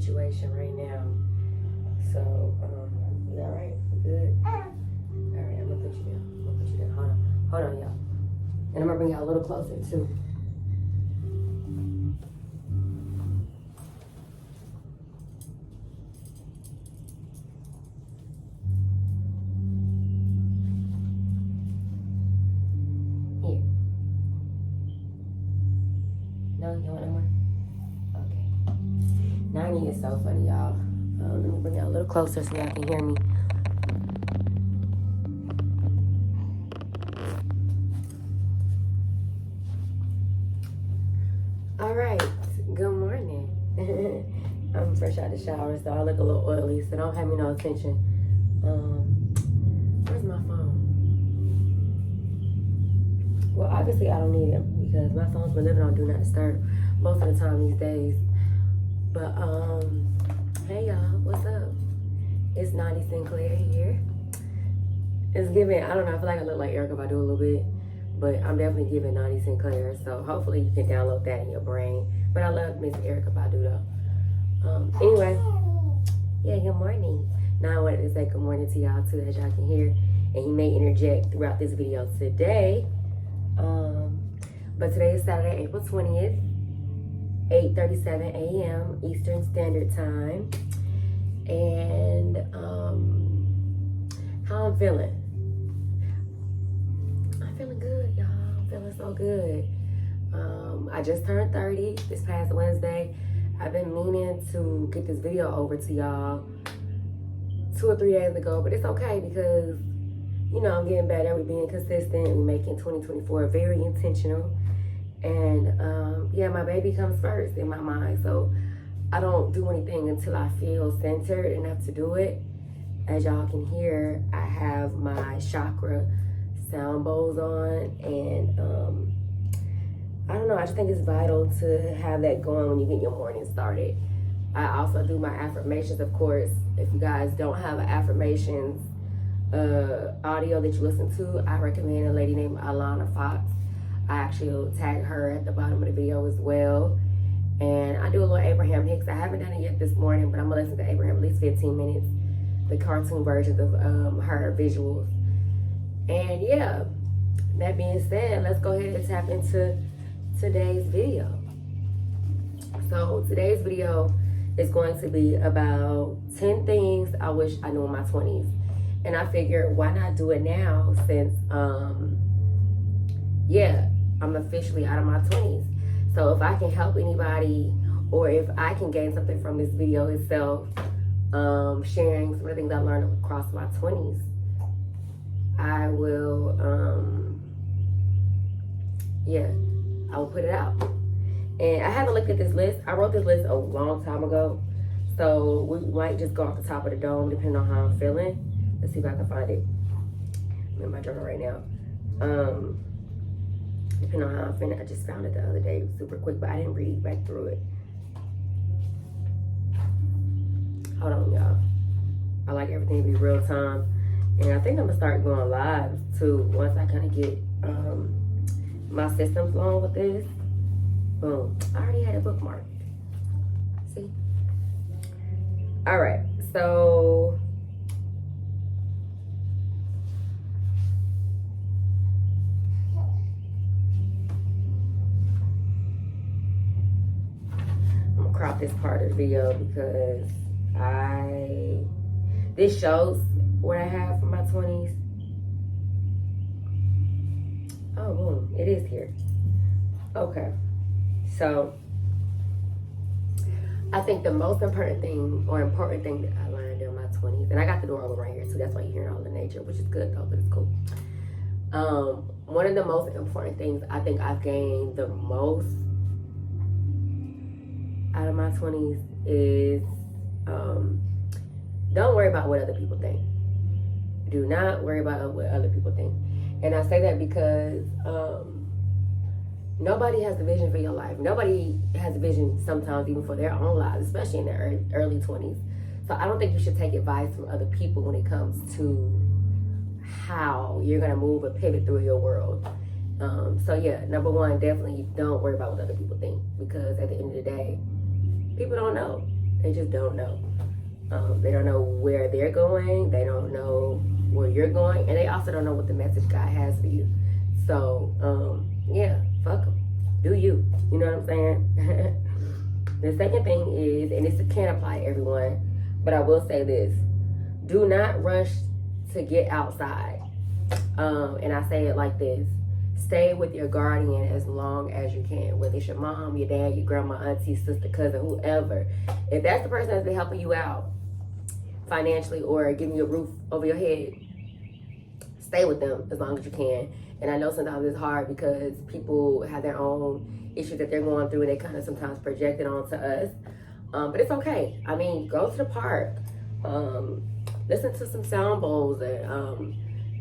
situation right now. So, you all right? You good? All right, I'm gonna put you down. Hold on, y'all. And I'm gonna bring y'all a little closer too. Here. No, you want no more? Okay. 90 is so funny, y'all. Let me bring y'all a little closer so y'all can hear me. All right, good morning. I'm fresh out the shower, so I look a little oily, so don't pay me no attention. Where's my phone? Well, obviously I don't need it because my phone's been living on Do Not Disturb most of the time these days. But, hey y'all, what's up? It's Nani Sinclair here. It's giving, I don't know, I feel like I look like Erica Badu a little bit, but I'm definitely giving Nani Sinclair, so hopefully you can download that in your brain. But I love Miss Erica Badu though. Anyway, yeah, good morning. Now I wanted to say good morning to y'all too, as y'all can hear, and he may interject throughout this video today. But today is Saturday, April 20th, 8:37 a.m. Eastern Standard Time. And how I'm feeling? I'm feeling good, y'all. I'm feeling so good. I just turned 30 this past Wednesday. I've been meaning to get this video over to y'all 2 or 3 days ago, but it's okay because, you know, I'm getting better. We're being consistent. We're making 2024 very intentional. And yeah, my baby comes first in my mind. So I don't do anything until I feel centered enough to do it. As y'all can hear, I have my chakra sound bowls on, and I don't know, I just think it's vital to have that going when you get your morning started. I also do my affirmations, of course. If you guys don't have an affirmations audio that you listen to, I recommend a lady named Alana Fox. I actually will tag her at the bottom of the video as well. And I do a little Abraham Hicks. I haven't done it yet this morning, but I'm gonna listen to Abraham at least 15 minutes. The cartoon versions of her visuals. And yeah, that being said, let's go ahead and tap into today's video. So today's video is going to be about 10 things I wish I knew in my 20s. And I figured, why not do it now since, yeah, I'm officially out of my 20s. So if I can help anybody, or if I can gain something from this video itself, sharing some of the things I learned across my 20s, I will, yeah, I will put it out. And I haven't looked at this list. I wrote this list a long time ago, so we might just go off the top of the dome depending on how I'm feeling. Let's see if I can find it. I'm in my journal right now. Depending on how I'm feeling, I just found it the other day super quick, but I didn't read back through it. Hold on, y'all. I like everything to be real time. And I think I'm gonna start going live too once I kind of get my system flowing with this. Boom. I already had it bookmarked. See? All right, so crop this part of the video because this shows what I have for my 20s. Oh, boom, it is here. Okay, so I think the most important thing that I learned in my 20s, and I got the door open right here too, that's why you're hearing all the nature, which is good though, but it's cool. One of the most important things I think I've gained the most out of my 20s is don't worry about what other people think. Do not worry about what other people think. And I say that because nobody has the vision for your life. Nobody has a vision sometimes even for their own lives, especially in their early 20s. So I don't think you should take advice from other people when it comes to how you're gonna move or pivot through your world. So yeah, number one, definitely don't worry about what other people think, because at the end of the day, people don't know. They just don't know. They don't know where they're going. They don't know where you're going. And they also don't know what the message God has for you. So, yeah, fuck them. Do you. You know what I'm saying? The second thing is, and this can't apply to everyone, but I will say this. Do not rush to get outside. And I say it like this. Stay with your guardian as long as you can. Whether it's your mom, your dad, your grandma, auntie, sister, cousin, whoever. If that's the person that's been helping you out financially or giving you a roof over your head, stay with them as long as you can. And I know sometimes it's hard because people have their own issues that they're going through and they kind of sometimes project it onto us. But it's okay. I mean, go to the park. Listen to some sound bowls and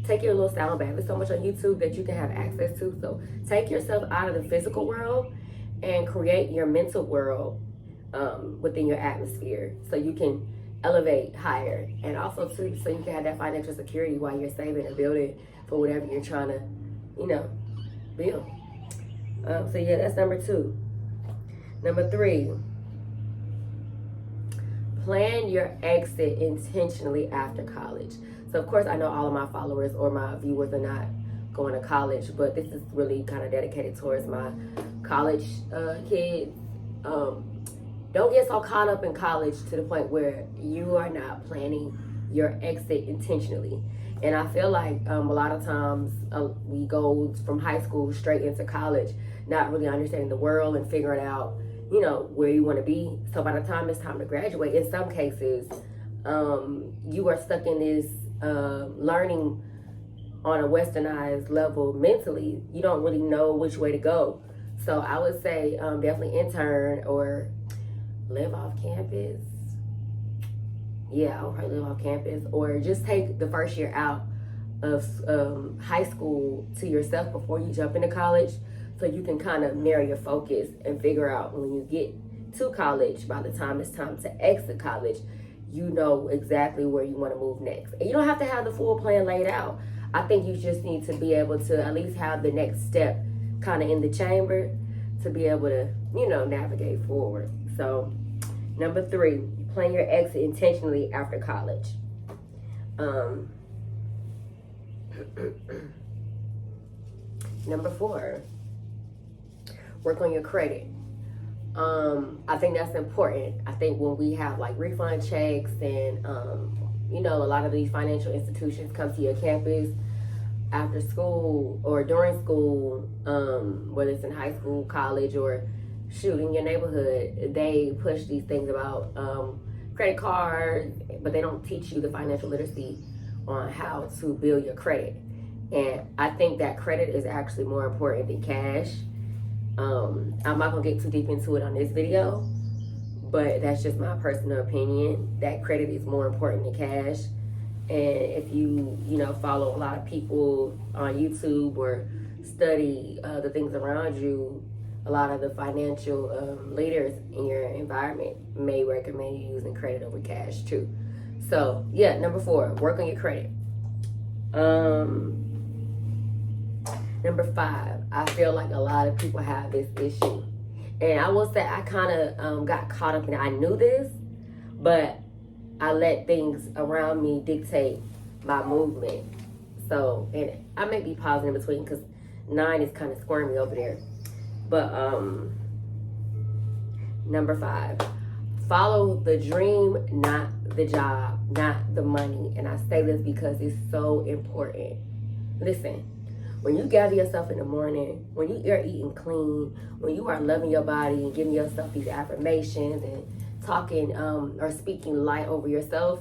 take your little sound bath. There's so much on YouTube that you can have access to. So take yourself out of the physical world and create your mental world within your atmosphere so you can elevate higher. And also too, so you can have that financial security while you're saving and building for whatever you're trying to, build. So yeah, that's number 2. Number 3, plan your exit intentionally after college. So of course I know all of my followers or my viewers are not going to college, but this is really kind of dedicated towards my college kids. Don't get so caught up in college to the point where you are not planning your exit intentionally. And I feel like a lot of times we go from high school straight into college, not really understanding the world and figuring out, where you want to be. So by the time it's time to graduate, in some cases, you are stuck in this learning on a westernized level mentally. You don't really know which way to go. So I would say definitely intern or live off campus. Yeah, I'll probably live off campus, or just take the first year out of high school to yourself before you jump into college, so you can kind of narrow your focus and figure out when you get to college, by the time it's time to exit college, you know exactly where you want to move next. And you don't have to have the full plan laid out. I think you just need to be able to at least have the next step kind of in the chamber to be able to, navigate forward. So, number 3, plan your exit intentionally after college. Number 4, work on your credit. I think that's important. I think when we have like refund checks and, a lot of these financial institutions come to your campus after school or during school, whether it's in high school, college, or in your neighborhood, they push these things about credit cards, but they don't teach you the financial literacy on how to build your credit. And I think that credit is actually more important than cash. I'm not gonna get too deep into it on this video, but that's just my personal opinion, that credit is more important than cash. And if you follow a lot of people on YouTube or study the things around you, a lot of the financial leaders in your environment may recommend you using credit over cash too. So yeah, number 4, work on your credit. Number 5, I feel like a lot of people have this issue. And I will say I kind of got caught up in it. I knew this, but I let things around me dictate my movement. So, and I may be pausing in between because 9 is kind of squirmy over there. But number 5, follow the dream, not the job, not the money. And I say this because it's so important. Listen, when you gather yourself in the morning, when you are eating clean, when you are loving your body and giving yourself these affirmations and talking or speaking light over yourself,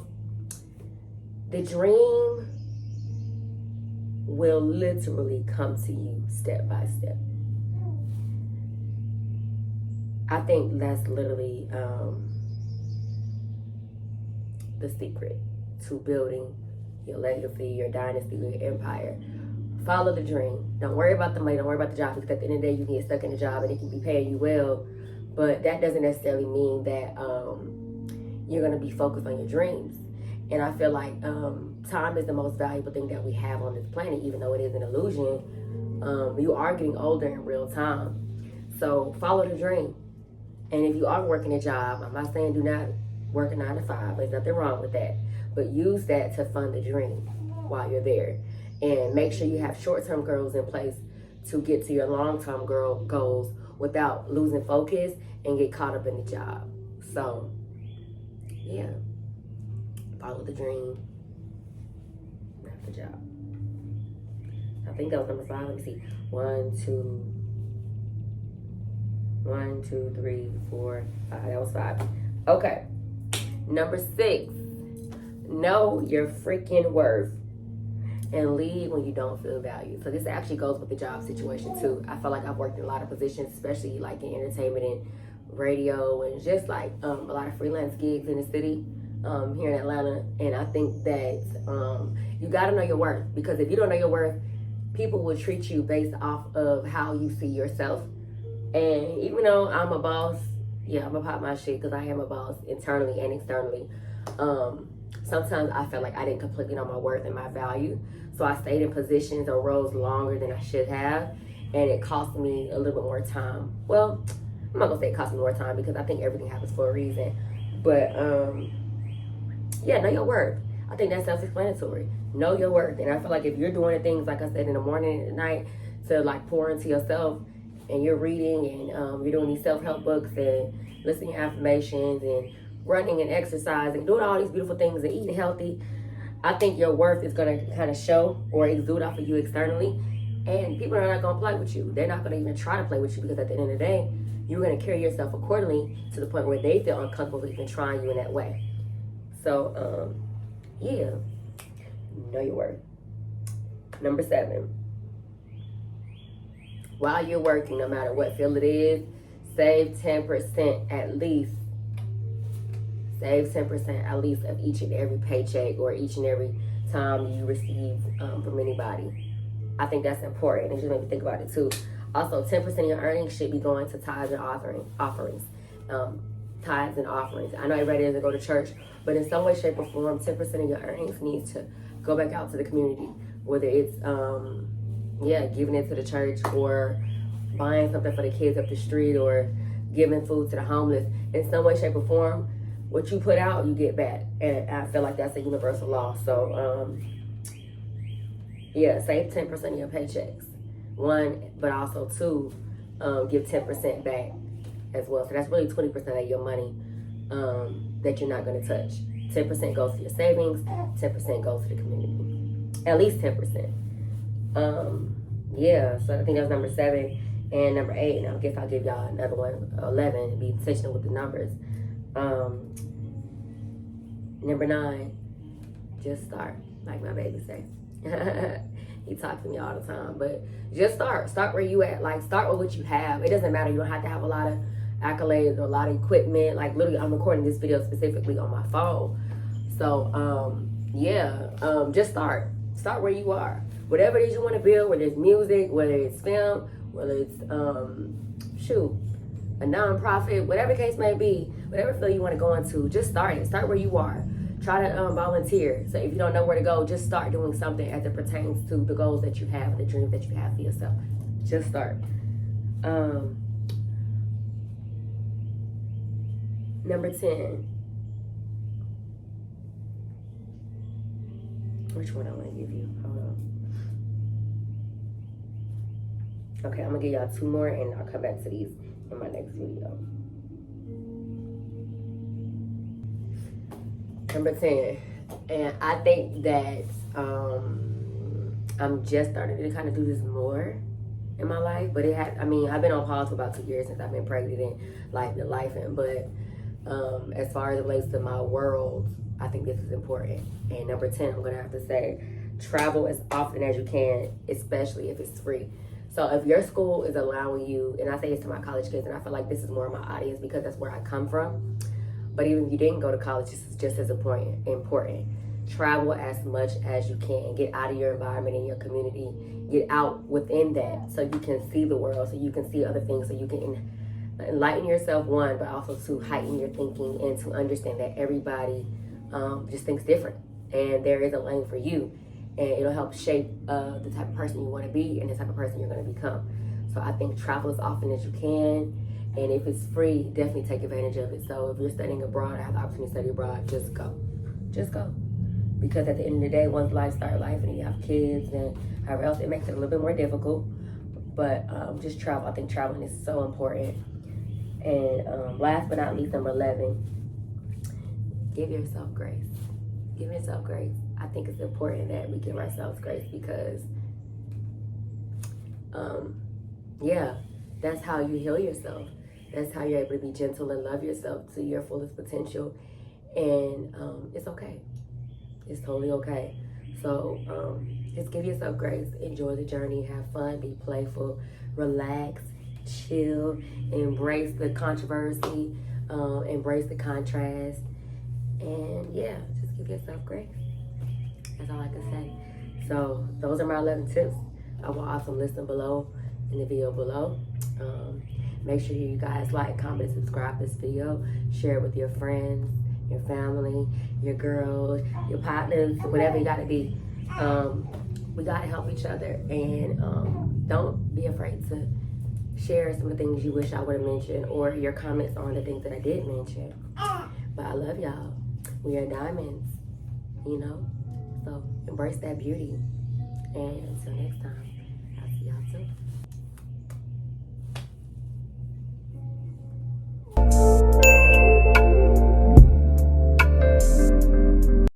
the dream will literally come to you step by step. I think that's literally the secret to building your legacy, your dynasty, your empire. Follow the dream. Don't worry about the money. Don't worry about the job, because at the end of the day, you can get stuck in a job and it can be paying you well, but that doesn't necessarily mean that you're going to be focused on your dreams. And I feel like time is the most valuable thing that we have on this planet, even though it is an illusion. You are getting older in real time. So follow the dream. And if you are working a job, I'm not saying do not work a 9 to 5. There's nothing wrong with that. But use that to fund the dream while you're there. And make sure you have short-term goals in place to get to your long-term goals without losing focus and get caught up in the job. So, yeah. Follow the dream, not the job. I think that was number 5. Let me see. 1, 2, 3, 4, 5. That was 5. Okay. Number 6. Know your freaking worth and leave when you don't feel valued. So this actually goes with the job situation too. I feel like I've worked in a lot of positions, especially like in entertainment and radio and just like a lot of freelance gigs in the city here in Atlanta. And I think that you got to know your worth, because if you don't know your worth, people will treat you based off of how you see yourself. And even though I'm a boss, yeah, I'm gonna pop my shit because I am a boss internally and externally. Sometimes I felt like I didn't completely know my worth and my value. So I stayed in positions or roles longer than I should have. And it cost me a little bit more time. Well, I'm not gonna say it cost me more time because I think everything happens for a reason. But yeah, know your worth. I think that's self-explanatory. Know your worth. And I feel like if you're doing the things, like I said, in the morning and at night to like pour into yourself, and you're reading and you're doing these self-help books and listening to affirmations and running and exercising, doing all these beautiful things and eating healthy, I think your worth is going to kind of show or exude off of you externally. And people are not going to play with you. They're not going to even try to play with you, because at the end of the day, you're going to carry yourself accordingly to the point where they feel uncomfortable even trying you in that way. So, yeah, know your worth. Number 7. While you're working, no matter what field it is, save 10% at least. Save 10% at least of each and every paycheck or each and every time you receive from anybody. I think that's important. It just made me think about it too. Also, 10% of your earnings should be going to tithes and offerings. Tithes and offerings. I know everybody doesn't go to church, but in some way, shape, or form, 10% of your earnings needs to go back out to the community. Whether it's giving it to the church, or buying something for the kids up the street, or giving food to the homeless. In some way, shape, or form, what you put out, you get back. And I feel like that's a universal law. So, save 10% of your paychecks. 1, but also 2, give 10% back as well. So that's really 20% of your money that you're not going to touch. 10% goes to your savings, 10% goes to the community. At least 10%. So I think that was number 7. And number 8, and I guess I'll give y'all another one, 11, and be intentional with the numbers. Number 9, just start, like my baby say. He talks to me all the time, but just start where you at. Like, start with what you have. It doesn't matter. You don't have to have a lot of accolades or a lot of equipment. Like, literally, I'm recording this video specifically on my phone. So just start where you are. Whatever it is you want to build, whether it's music, whether it's film, whether it's a nonprofit, whatever the case may be, whatever field you want to go into, just start it. Start where you are. Try to volunteer. So if you don't know where to go, just start doing something as it pertains to the goals that you have, the dreams that you have for yourself. Just start. Number 10. Which one I want to give you? Hold on. Okay, I'm going to give y'all 2 more, and I'll come back to these in my next video. Number 10, and I think that I'm just starting to kind of do this more in my life, but I've been on pause for about 2 years since I've been pregnant and life, but as far as it relates to my world, I think this is important. And number 10, I'm gonna have to say, travel as often as you can, especially if it's free. So if your school is allowing you, and I say this to my college kids, and I feel like this is more of my audience because that's where I come from. But even if you didn't go to college, this is just as important. Travel as much as you can. Get out of your environment and your community. Get out within that so you can see the world, so you can see other things, so you can enlighten yourself, 1, but also to heighten your thinking and to understand that everybody just thinks different. And there is a lane for you. And it'll help shape the type of person you want to be and the type of person you're going to become. So I think travel as often as you can. And if it's free, definitely take advantage of it. So if you're studying abroad or have the opportunity to study abroad, just go. Just go. Because at the end of the day, once life starts life and you have kids and however else, it makes it a little bit more difficult. But just travel. I think traveling is so important. And last but not least, number 11, give yourself grace. Give yourself grace. I think it's important that we give ourselves grace because, yeah, that's how you heal yourself. That's how you're able to be gentle and love yourself to your fullest potential. And it's okay. It's totally okay. So just give yourself grace. Enjoy the journey. Have fun. Be playful. Relax. Chill. Embrace the controversy. Embrace the contrast. And yeah, just give yourself grace. That's all I can say. So those are my 11 tips. I will also list them below in the video below. Make sure you guys like, comment, and subscribe this video. Share it with your friends, your family, your girls, your partners, whatever you gotta be. We gotta help each other, and don't be afraid to share some of the things you wish I would have mentioned or your comments on the things that I did mention. But I love y'all. We are diamonds, you know? So embrace that beauty. And until next time, I'll see y'all soon.